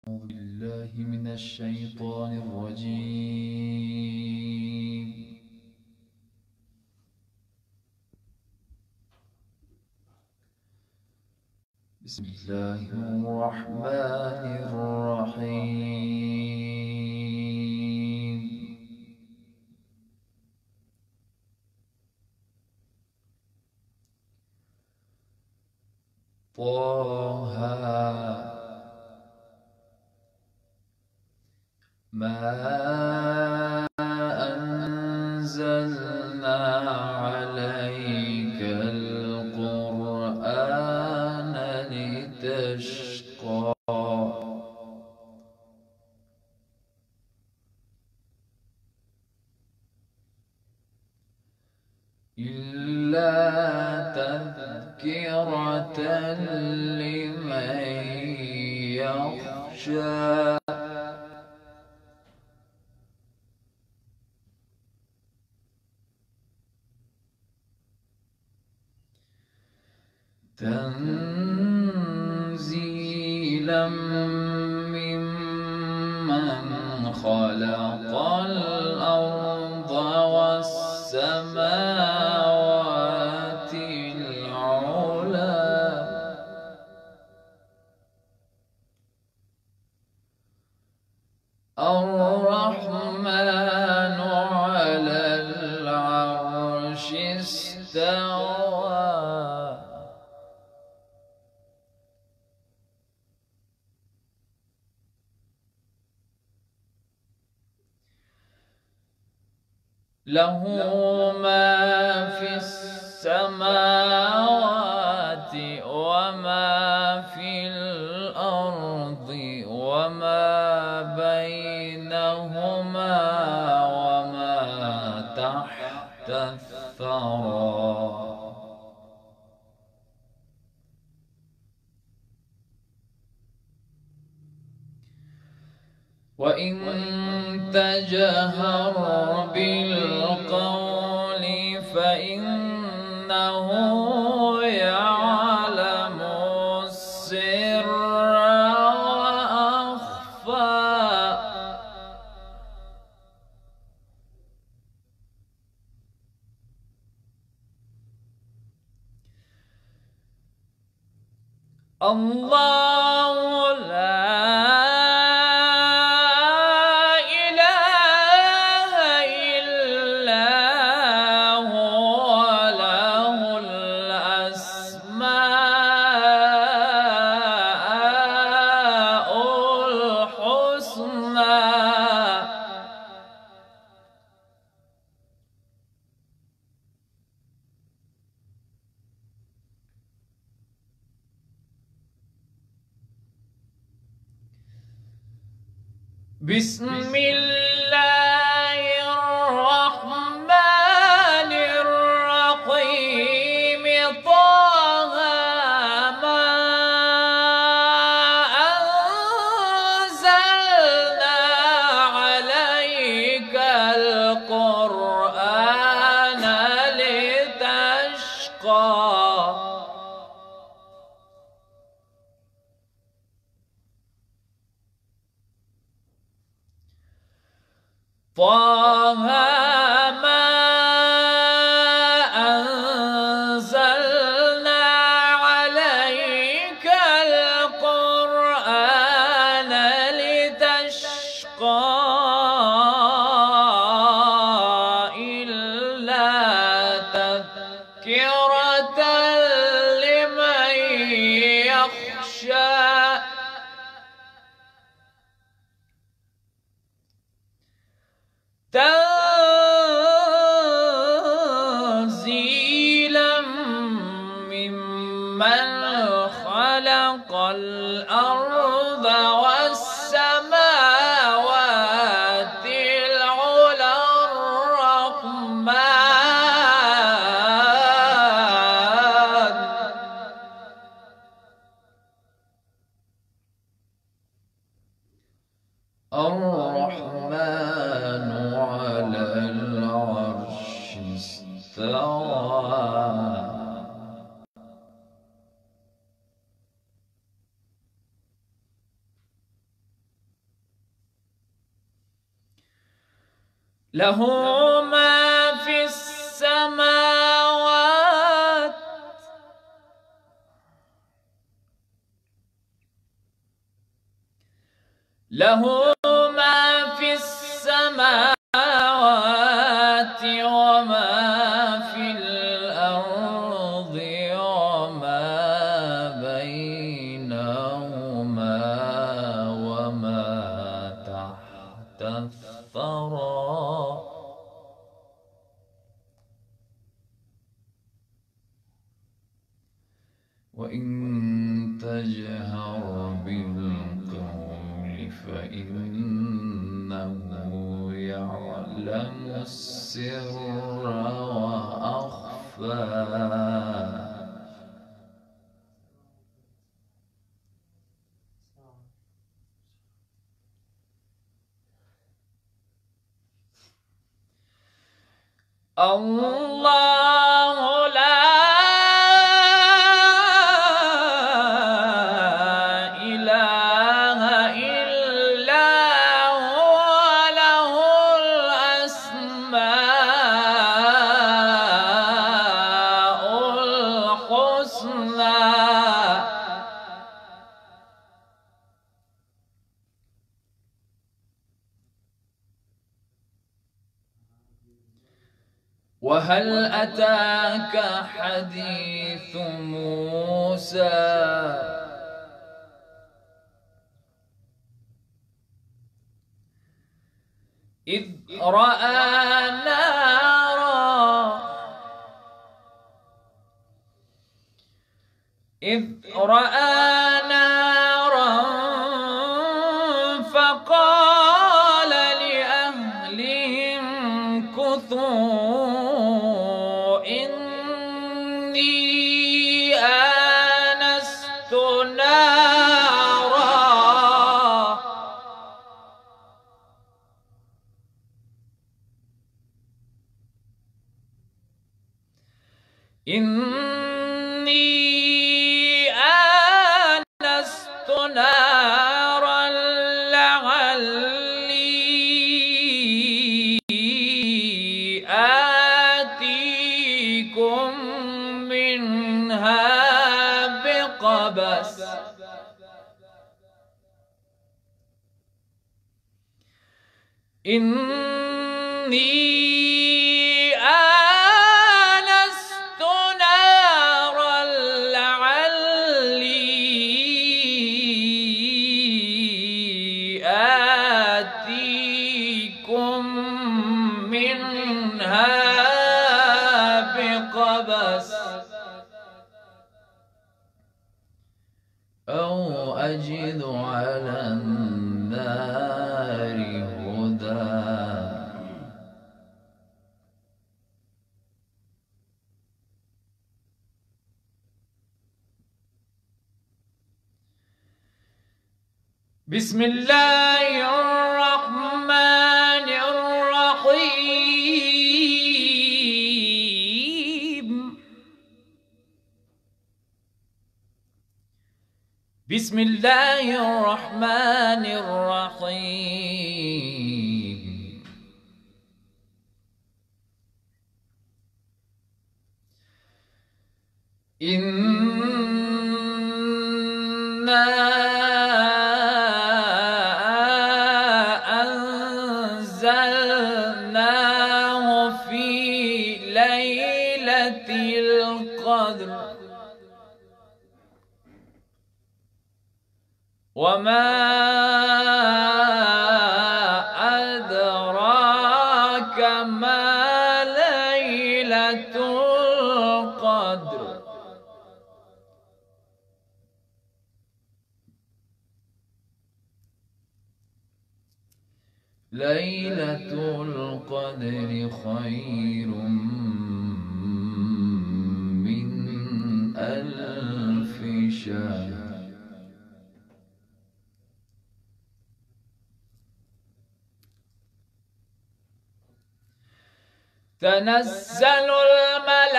أعوذ بالله من الشيطان الرجيم. بسم الله الرحمن الرحيم. طه ما أنزلنا عليك القرآن لتشقى إلا تذكرة لمن يخشى. تنزيلا ممن خلق الأرض والسماوات العلى الرحمن على العرش استوى. له ما في السماوات وما في الأرض وما بينهما وما تحت الثرى. وإن تجهر بالقول فإنه يعلم السر وأخفى. الله لا بسم الله الرحمن الرحيم. طه ما أنزلنا عليك القرآن لتشقى. طه ما أنزلنا عليك القرآن لتشقى إلا تذكرة لمن يخشى. تنزيلا ممن خلق الأرض والسماوات العلى الرحمن على العرش استوى. له ما في السماوات له ما في السماوات وما في الأرض وما بينهما وما تحت الثرى وإن تجهر بالقول فإنه يعلم السر وأخفى. الله لا إله إلا هو له الأسماء الحسنى. وهل أتاك حديث موسى إذ رأى نارا فقال لأهلهم كثوا إني آنست نارا لعلي آتيكم منها بقبس إني آنست نارا لعلي آتيكم منها بقبس أو أجد على النار هدى. بسم الله الرحمن الرحيم. بسم الله الرحمن الرحيم. إنا أنزلناه في ليلة القدر وما أدراك ما ليلة القدر. ليلة القدر خير من 1000 شهر. تنزل الملائكة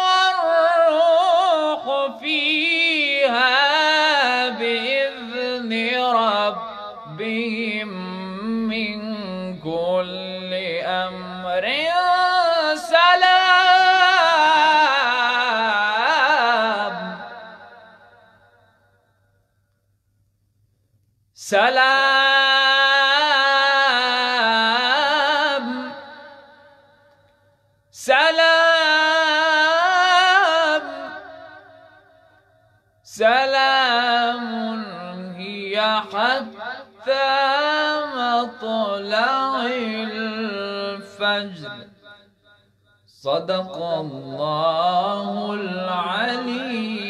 والروح فيها بإذن ربهم سلام سلام سلام هي حتى مطلع الفجر. صدق الله العلي